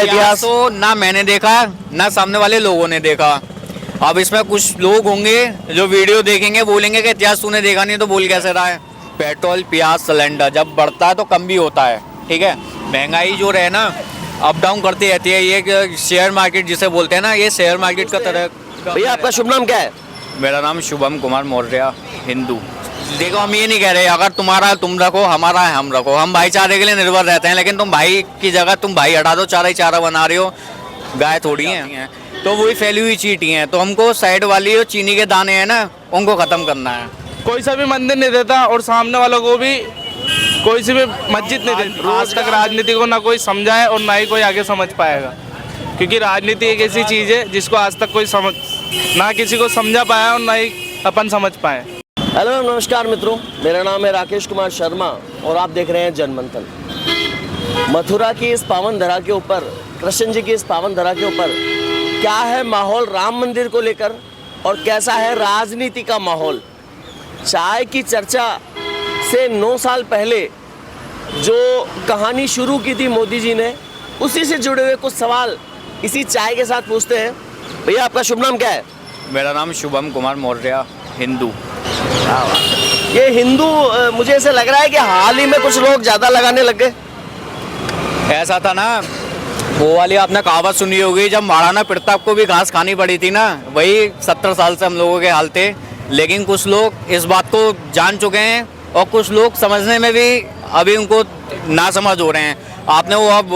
इतिहास तो ना मैंने देखा ना सामने वाले लोगों ने देखा। अब इसमें कुछ लोग होंगे जो वीडियो देखेंगे बोलेंगे कि इतिहास तूने देखा नहीं तो बोल कैसे रहा है। पेट्रोल प्याज सिलेंडर जब बढ़ता है तो कम भी होता है, ठीक है। महंगाई जो रहे ना अप डाउन करती रहती है। ये शेयर मार्केट जिसे बोलते हैं ना, ये शेयर मार्केट का तरह। भैया आपका शुभ नाम क्या है? मेरा नाम शुभम कुमार मौर्य, हिंदू। देखो हम ये नहीं कह रहे अगर तुम्हारा तुम रखो, हमारा है हम रखो। हम भाईचारे के लिए निर्भर रहते हैं, लेकिन तुम भाई की जगह तुम भाई हटा दो, चारा ही चारा बना रहे हो। गाय थोड़ी है तो वही फैली हुई चींटी हैं। तो हमको साइड वाली जो चीनी के दाने हैं ना उनको ख़त्म करना है। कोई सा भी मंदिर नहीं देता और सामने वालों को भी कोई सी भी मस्जिद नहीं देती। आज तक राजनीति को ना कोई समझा है और ना ही कोई आगे समझ पाएगा, क्योंकि राजनीति एक ऐसी चीज़ है जिसको आज तक कोई समझ ना किसी को समझा पाया और ना ही अपन समझ पाए। हेलो नमस्कार मित्रों, मेरा नाम है राकेश कुमार शर्मा और आप देख रहे हैं जनमंथन। मथुरा की इस पावन धरा के ऊपर, कृष्ण जी की इस पावन धरा के ऊपर क्या है माहौल राम मंदिर को लेकर और कैसा है राजनीति का माहौल। चाय की चर्चा से 9 साल पहले जो कहानी शुरू की थी मोदी जी ने, उसी से जुड़े हुए कुछ सवाल इसी चाय के साथ पूछते हैं। भैया आपका शुभ नाम क्या है? मेरा नाम शुभम कुमार मौर्य, हिंदू। ये हिंदू मुझे ऐसे लग रहा है कि हाल ही में कुछ लोग ज़्यादा लगाने लग गए। ऐसा था ना, वो वाली आपने कहावत सुनी होगी, जब महाराणा प्रताप को भी घास खानी पड़ी थी ना, वही 70 साल से हम लोगों के हाल थे। लेकिन कुछ लोग इस बात को जान चुके हैं और कुछ लोग समझने में भी अभी उनको ना समझ हो रहे हैं। आपने वो अब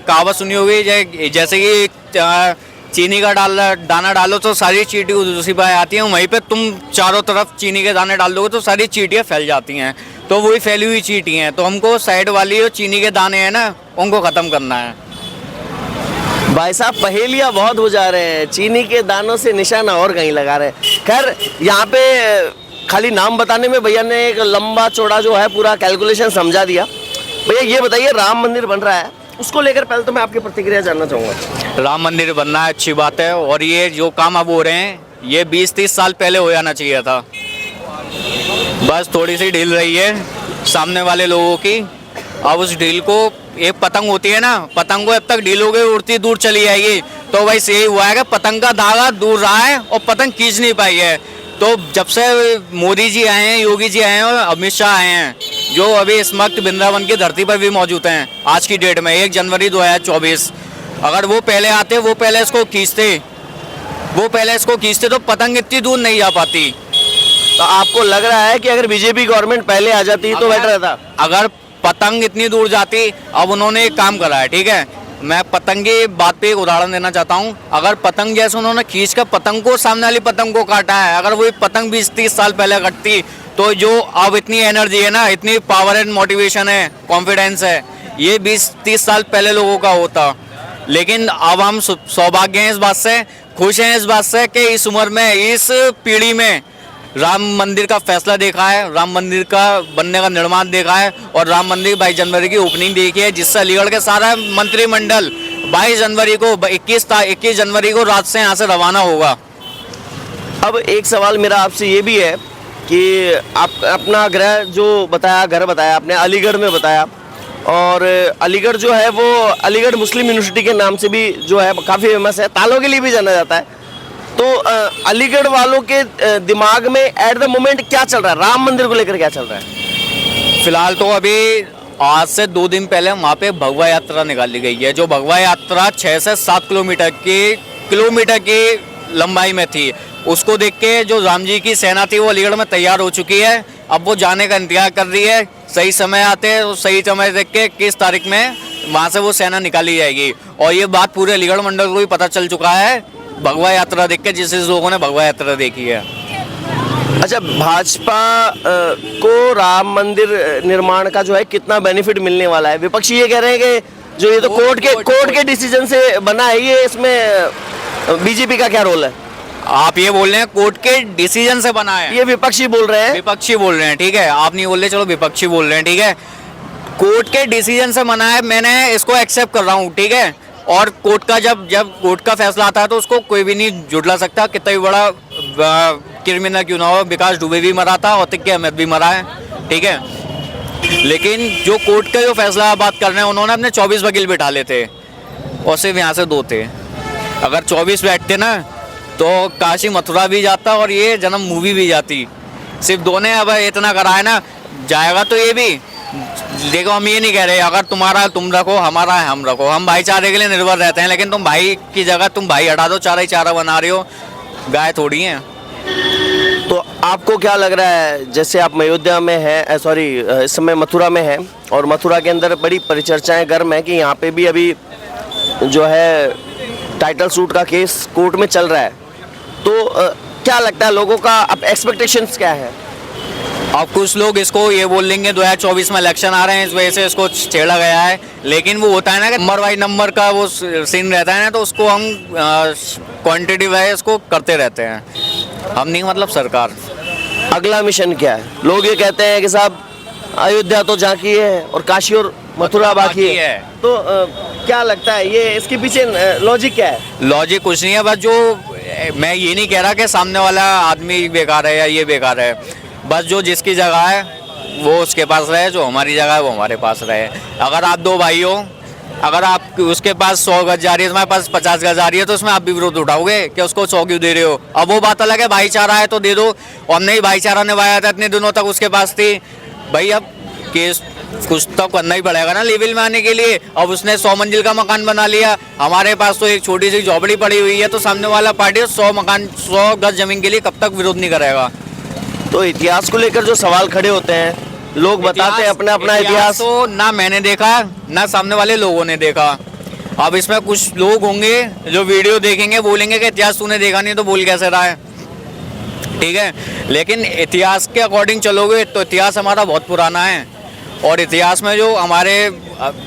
कहावत सुनी होगी जैसे कि चीनी का दाना डालो तो सारी चींटी उसी पर आती हैं, वहीं पे तुम चारों तरफ चीनी के दाने डाल दोगे तो सारी चींटियाँ फैल जाती हैं। तो वही फैली हुई चींटी हैं। तो हमको साइड वाली जो चीनी के दाने हैं ना उनको ख़त्म करना है। भाई साहब पहेलियाँ बहुत हो जा रहे हैं, चीनी के दानों से निशाना और कहीं लगा रहे हैं। खैर यहाँ पे खाली नाम बताने में भैया ने एक लंबा चौड़ा जो है पूरा कैलकुलेशन समझा दिया। भैया ये बताइए, राम मंदिर बन रहा है, उसको लेकर पहले तो मैं आपकी प्रतिक्रिया जानना चाहूँगा। राम मंदिर बनना है, अच्छी बात है। और ये जो काम अब हो रहे हैं ये 20-30 साल पहले हो जाना चाहिए था। बस थोड़ी सी ढील रही है सामने वाले लोगों की। अब उस ढील को, एक पतंग होती है ना, पतंग को जब तक ढील हो गई उड़ती दूर चली जाएगी। तो वैसे यही हुआ है कि पतंग का धागा दूर रहा है और पतंग खींच नहीं पाई है। तो जब से मोदी जी आए हैं, योगी जी आए हैं और अमित शाह आए हैं, जो अभी इस वक्त वृंदावन की धरती पर भी मौजूद हैं आज की डेट में 1 जनवरी 2024, अगर वो पहले आते, वो पहले इसको खींचते तो पतंग इतनी दूर नहीं जा पाती। तो आपको लग रहा है कि अगर बीजेपी गवर्नमेंट पहले आ जाती तो बेटर रहता? अगर पतंग इतनी दूर जाती, अब उन्होंने एक काम करा है, ठीक है, मैं पतंग की बात पे एक उदाहरण देना चाहता हूँ। अगर पतंग जैसे उन्होंने खींच कर पतंग को, सामने वाली पतंग को काटा है, अगर वही पतंग 20-30 साल पहले कटती तो जो अब इतनी एनर्जी है ना, इतनी पावर एंड मोटिवेशन है, कॉन्फिडेंस है, ये 20-30 साल पहले लोगों का होता। लेकिन अब हम सौभाग्य हैं इस बात से, खुश हैं इस बात से कि इस उम्र में, इस पीढ़ी में राम मंदिर का फैसला देखा है, राम मंदिर का बनने का निर्माण देखा है और राम मंदिर 22 जनवरी की ओपनिंग देखी है, जिससे अलीगढ़ के सारा मंत्रिमंडल 22 जनवरी को 21 जनवरी को रात से यहाँ से रवाना होगा। अब एक सवाल मेरा आपसे ये भी है कि आप अपना घर बताया आपने, अलीगढ़ में बताया, और अलीगढ़ जो है वो अलीगढ़ मुस्लिम यूनिवर्सिटी के नाम से भी जो है काफ़ी फेमस है, तालों के लिए भी जाना जाता है। तो अलीगढ़ वालों के दिमाग में एट द मोमेंट क्या चल रहा है, राम मंदिर को लेकर क्या चल रहा है? फिलहाल तो अभी आज से 2 दिन पहले वहाँ पे भगवा यात्रा निकाली गई है, जो भगवा यात्रा 6 से 7 किलोमीटर की लंबाई में थी। उसको देख के जो राम जी की सेना थी वो अलीगढ़ में तैयार हो चुकी है। अब वो जाने का इंतजार कर रही है, सही समय आते हैं तो सही समय देख के किस तारीख में वहाँ से वो सेना निकाली जाएगी। और ये बात पूरे अलीगढ़ मंडल को भी पता चल चुका है भगवा यात्रा देख के, जिस लोगों ने भगवा यात्रा देखी है। अच्छा, भाजपा को राम मंदिर निर्माण का जो है कितना बेनिफिट मिलने वाला है? विपक्षी ये कह रहे हैं कि जो ये तो कोर्ट के डिसीजन से बना है, ये इसमें बीजेपी का क्या रोल है? आप ये बोल रहे हैं कोर्ट के डिसीजन से बना है, ये विपक्षी बोल रहे हैं। विपक्षी बोल रहे हैं, ठीक है, आप नहीं बोल रहे, चलो विपक्षी बोल रहे हैं, ठीक है। कोर्ट के डिसीजन से बना है, मैंने इसको एक्सेप्ट कर रहा हूँ, ठीक है। और कोर्ट का जब कोर्ट का फैसला आता है तो उसको कोई भी नहीं जुटला सकता, कितना भी बड़ा क्रिमिनल क्यों ना हो। विकास दुबे भी मरा था, औतिक अहमद भी मरा है, ठीक है। लेकिन जो कोर्ट का जो फैसला बात कर रहे हैं, उन्होंने अपने 24 वकील बिठा लेते, और सिर्फ यहाँ से 2 थे। अगर 24 बैठते ना तो काशी मथुरा भी जाता और ये जन्म मूवी भी जाती। सिर्फ 2 ने अब इतना करा है ना, जाएगा तो ये भी। देखो हम ये नहीं कह रहे अगर तुम्हारा तुम रखो, हमारा है हम रखो, हम भाईचारे के लिए निर्भर रहते हैं, लेकिन तुम भाई की जगह तुम भाई हटा दो, चारा ही चारा बना रहे हो, गाय थोड़ी है। तो आपको क्या लग रहा है, जैसे आप अयोध्या में हैं, सॉरी इस समय मथुरा में हैं, और मथुरा के अंदर बड़ी परिचर्चाएं गर्म है कि यहाँ पे भी अभी जो है टाइटल सूट का केस कोर्ट में चल रहा है, तो क्या लगता है लोगों का अब एक्सपेक्टेशंस क्या है? अब कुछ लोग इसको ये बोल लेंगे 2024 में इलेक्शन आ रहे हैं इस वजह से इसको छेड़ा गया है, लेकिन वो होता है ना कि नंबर वाइज नंबर का वो सीन रहता है ना, तो उसको हम क्वांटिटी वाइज इसको करते रहते हैं, हम नहीं मतलब सरकार। अगला मिशन क्या है? लोग ये कहते हैं कि साहब अयोध्या तो झांकी है और काशी और मथुरा बाकी है, तो क्या लगता है ये इसके पीछे लॉजिक क्या है? लॉजिक कुछ नहीं है, बस जो मैं ये नहीं कह रहा कि सामने वाला आदमी बेकार है या ये बेकार है, बस जो जिसकी जगह है वो उसके पास रहे, जो हमारी जगह है वो हमारे पास रहे। अगर आप 2 भाई हो, अगर आप उसके पास 100 गज जा रही है, तुम्हारे पास 50 गज जा रही है, तो उसमें आप भी विरोध उठाओगे कि उसको 100 क्यों दे रहे हो? अब वो बात अलग है, भाईचारा है तो दे दो, और नहीं भाईचारा निभाया था इतने दिनों तक उसके पास थी भाई, अब केस कुछ तो करना ही पड़ेगा ना लेवल में आने के लिए। अब उसने 100 मंजिल का मकान बना लिया, हमारे पास तो एक छोटी सी झोपड़ी पड़ी हुई है, तो सामने वाला पार्टी 100 गज जमीन के लिए कब तक विरोध नहीं करेगा? तो इतिहास को लेकर जो सवाल खड़े होते हैं, लोग बताते हैं अपना अपना इतिहास, तो ना मैंने देखा ना सामने वाले लोगों ने देखा। अब इसमें कुछ लोग होंगे जो वीडियो देखेंगे बोलेंगे कि इतिहास तूने देखा नहीं तो बोल कैसे रहा है, ठीक है, लेकिन इतिहास के अकॉर्डिंग चलोगे तो इतिहास हमारा बहुत पुराना है, और इतिहास में जो हमारे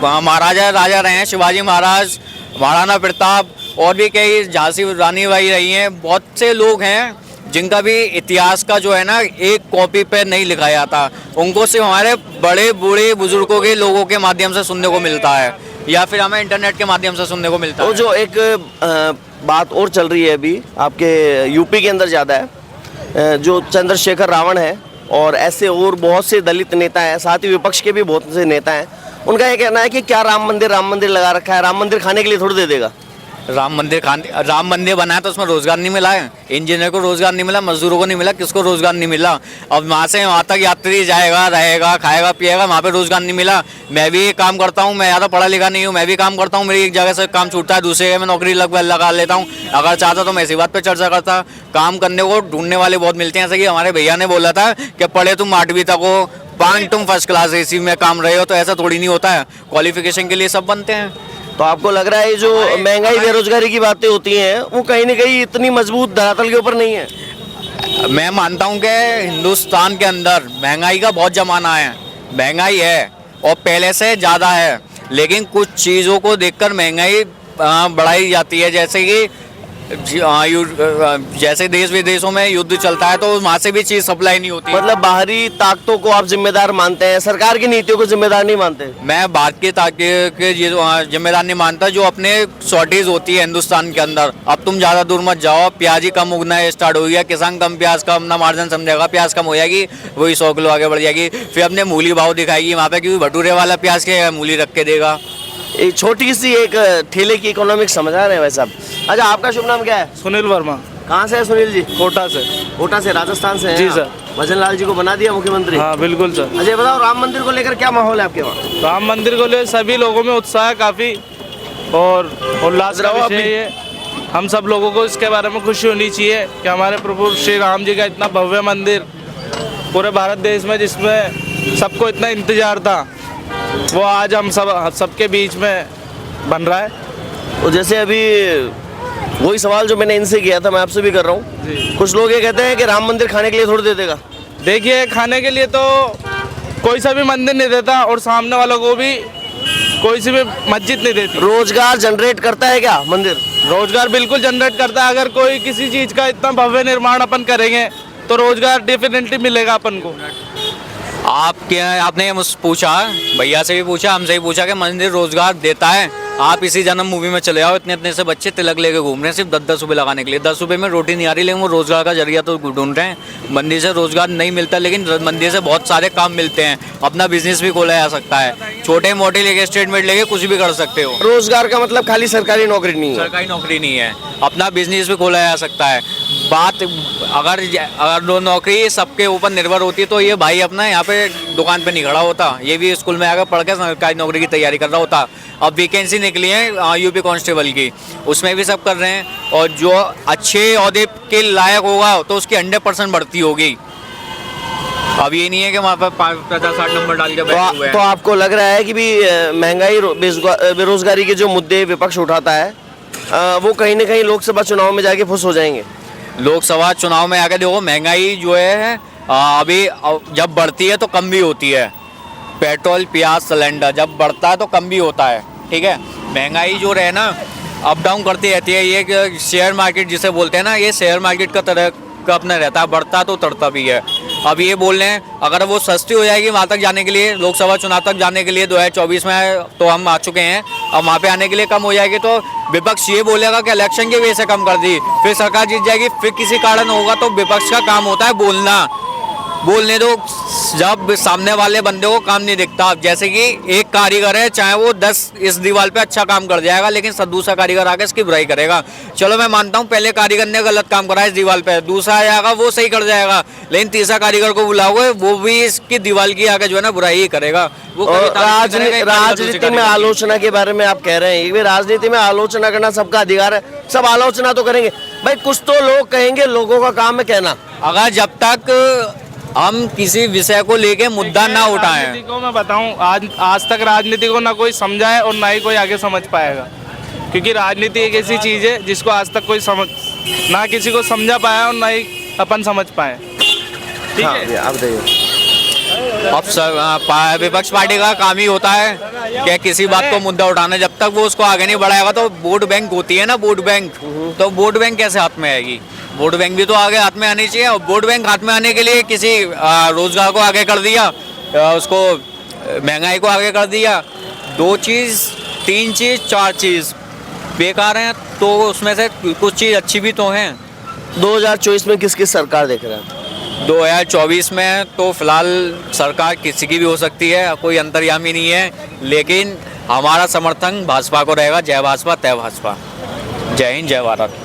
महाराजा राजा रहे हैं, शिवाजी महाराज, महाराणा प्रताप, और भी कई झांसी रानी बाई रही हैं, बहुत से लोग हैं जिनका भी इतिहास का जो है ना एक कॉपी पे नहीं लिखा जाता, उनको सिर्फ हमारे बड़े बूढ़े बुजुर्गों के लोगों के माध्यम से सुनने को मिलता है, या फिर हमें इंटरनेट के माध्यम से सुनने को मिलता है। तो जो एक बात और चल रही है अभी आपके यूपी के अंदर ज़्यादा है, जो चंद्रशेखर रावण है और ऐसे और बहुत से दलित नेता हैं, साथ ही विपक्ष के भी बहुत से नेता हैं, उनका ये कहना है कि क्या राम मंदिर लगा रखा है, राम मंदिर खाने के लिए थोड़ी दे देगा। राम मंदिर बनाया तो उसमें रोजगार नहीं मिला है, इंजीनियर को रोजगार नहीं मिला, मजदूरों को नहीं मिला, किसको रोजगार नहीं मिला? अब वहाँ से वहाँ तक यात्री जाएगा, रहेगा, खाएगा, पिएगा, वहाँ पे रोजगार नहीं मिला। मैं भी काम करता हूँ, मैं ज़्यादा पढ़ा लिखा नहीं हूँ, मैं भी काम करता हूँ, मेरी एक जगह से काम छूटता है, दूसरी जगह में नौकरी लगा लेता हूँ। अगर चाहता तो मैं इसी बात पर चर्चा करता। काम करने को ढूंढने वाले बहुत मिलते हैं, जैसे कि हमारे भैया ने बोला था कि पढ़े तुम 8वीं तक हो, 5 तुम फर्स्ट क्लास एसी में काम रहे हो, तो ऐसा थोड़ी नहीं होता है, क्वालिफिकेशन के लिए सब बनते हैं। तो आपको लग रहा है जो महंगाई बेरोजगारी की बातें होती हैं वो कहीं ना कहीं इतनी मजबूत धरातल के ऊपर नहीं है? मैं मानता हूं कि हिंदुस्तान के अंदर महंगाई का बहुत जमाना है, महंगाई है और पहले से ज़्यादा है, लेकिन कुछ चीज़ों को देखकर महंगाई बढ़ाई जाती है, जैसे कि जैसे देश विदेशों में युद्ध चलता है तो वहाँ से भी चीज़ सप्लाई नहीं होती। मतलब बाहरी ताकतों को आप जिम्मेदार मानते हैं, सरकार की नीतियों को जिम्मेदार नहीं मानते? मैं भारत की ताकत के जिम्मेदार नहीं मानता, जो अपने शॉर्टेज होती है हिंदुस्तान के अंदर। अब तुम ज़्यादा दूर मत जाओ, प्याज ही कम उगना स्टार्ट हो गया, किसान कम प्याज का अपना मार्जिन समझेगा, प्याज कम हो जाएगी, वही 100 किलो आगे बढ़ जाएगी, फिर अपने मूली भाव दिखाएगी वहाँ पे, क्योंकि भटूरे वाला प्याज के मूली रख के देगा। एक छोटी सी एक ठेले की इकोनॉमिक्स समझ आ रहे हैं भाई साहब। अच्छा, आपका शुभ नाम क्या है? सुनील वर्मा। कहाँ से है सुनील जी? कोटा से। कोटा से, राजस्थान से हैं जी आप? सर। भजन लाल जी को बना दिया मुख्यमंत्री? हाँ बिल्कुल सर। अच्छा, ये बताओ राम मंदिर को लेकर क्या माहौल है आपके वहाँ? राम मंदिर को लेकर सभी लोगों में उत्साह है काफ़ी, और उल्लास का विषय है। हम सब लोगों को इसके बारे में खुशी होनी चाहिए कि हमारे प्रभु श्री राम जी का इतना भव्य मंदिर पूरे भारत देश में, जिसमें सबको इतना इंतजार था, वो आज हम सबके बीच में बन रहा है। तो जैसे अभी वही सवाल जो मैंने इनसे किया था मैं आपसे भी कर रहा हूँ, कुछ लोग ये कहते हैं कि राम मंदिर खाने के लिए थोड़ी दे देगा। देखिए, खाने के लिए तो कोई सा भी मंदिर नहीं देता, और सामने वालों को भी कोई सी भी मस्जिद नहीं देती। रोजगार जनरेट करता है क्या मंदिर? रोजगार बिल्कुल जनरेट करता है। अगर कोई किसी चीज़ का इतना भव्य निर्माण अपन करेंगे तो रोजगार डेफिनेटली मिलेगा अपन को। आपने मुझसे पूछा, भैया से भी पूछा, हमसे भी पूछा कि मंदिर रोजगार देता है, आप इसी जन्म मूवी में चले आओ, इतने इतने से बच्चे तिलक लेके घूम रहे हैं सिर्फ 10-10 रुपये लगाने के लिए। 10 रुपये में रोटी नहीं आ रही, लेकिन वो रोजगार का जरिया तो ढूंढ रहे हैं। मंदिर से रोजगार नहीं मिलता, लेकिन मंदिर से बहुत सारे काम मिलते हैं। अपना बिजनेस भी खोला जा सकता है, छोटे मोटे लेके स्टेटमेंट लेके कुछ भी कर सकते हो। रोजगार का मतलब खाली सरकारी नौकरी नहीं है। सरकारी नौकरी नहीं है, अपना बिजनेस भी खोला जा सकता है। बात अगर नौकरी सबके ऊपर निर्भर होती तो ये भाई अपना यहाँ पे दुकान पे नहीं खड़ा होता, ये भी स्कूल में आकर पढ़ के सरकारी नौकरी की तैयारी कर रहा होता। अब वैकेंसी निकली है यूपी कांस्टेबल की, उसमें भी सब कर रहे हैं, और जो अच्छे ओहदे के लायक होगा तो उसकी 100% बढ़ती होगी। अब ये नहीं है कि वहाँ पर 50-60 नंबर डाल के बैठे हुए हैं। तो आपको लग रहा है कि भी महंगाई बेरोजगारी के जो मुद्दे विपक्ष उठाता है वो कहीं ना कहीं लोकसभा चुनाव में जाके फुस हो जाएंगे? लोकसभा चुनाव में आके देखो, महंगाई जो है अभी जब बढ़ती है तो कम भी होती है। पेट्रोल, प्याज, सिलेंडर जब बढ़ता है तो कम भी होता है, ठीक है। महंगाई जो रहे ना अप डाउन करती रहती है। ये शेयर मार्केट जिसे बोलते हैं ना, ये शेयर मार्केट का तरह का अपना रहता है, बढ़ता तो उतरता भी है। अब ये बोल रहे हैं अगर वो सस्ती हो जाएगी वहाँ तक जाने के लिए, लोकसभा चुनाव तक जाने के लिए 2024 में तो हम आ चुके हैं, अब वहाँ पे आने के लिए कम हो जाएगी तो विपक्ष ये बोलेगा कि इलेक्शन की वजह से कम कर दी, फिर सरकार जीत जाएगी, फिर किसी कारण होगा। तो विपक्ष का काम होता है बोलना, बोलने दो जब सामने वाले बंदे को काम नहीं दिखता। जैसे कि एक कारीगर है, चाहे वो 10 इस दीवार पे अच्छा काम कर जाएगा, लेकिन दूसरा कारीगर आके इसकी बुराई करेगा। चलो मैं मानता हूँ पहले कारीगर ने गलत काम करा इस दीवार पे, दूसरा आएगा वो सही कर जाएगा, लेकिन तीसरा कारीगर को बुलाओगे वो भी इसकी दीवार की आगे जो है ना बुराई ही करेगा। वो राजनीति में आलोचना के बारे में आप कह रहे हैं, राजनीति में आलोचना करना सबका अधिकार है, सब आलोचना तो करेंगे भाई, कुछ तो लोग कहेंगे, लोगों का काम है कहना। अगर जब तक हम किसी विषय को लेके मुद्दा ना उठाएं, राजनीति को मैं बताऊं, आज तक राजनीति को ना कोई समझा है और ना ही कोई आगे समझ पाएगा, क्योंकि राजनीति एक ऐसी चीज है जिसको आज तक कोई समझ ना किसी को समझा पाया और ना ही अपन समझ पाए। ठीक है, आप बताइए। अब विपक्ष पार्टी का काम ही होता है कि किसी बात को मुद्दा उठाना, जब तक वो उसको आगे नहीं बढ़ाएगा। तो वोट बैंक होती है ना, वोट बैंक, तो वोट बैंक कैसे हाथ में आएगी? वोट बैंक भी तो आगे हाथ में आनी चाहिए। और वोट बैंक हाथ में आने के लिए किसी रोजगार को आगे कर दिया, उसको महंगाई को आगे कर दिया, 2 चीज़ 3 चीज़ 4 चीज़ बेकार हैं, तो उसमें से कुछ चीज़ अच्छी भी तो हैं। 2024 में किसकी सरकार देख रहे हैं? 2024 में तो फिलहाल सरकार किसी की भी हो सकती है, कोई अंतर्यामी नहीं है, लेकिन हमारा समर्थन भाजपा को रहेगा। जय भाजपा, तय भाजपा। जय हिंद, जय भारत।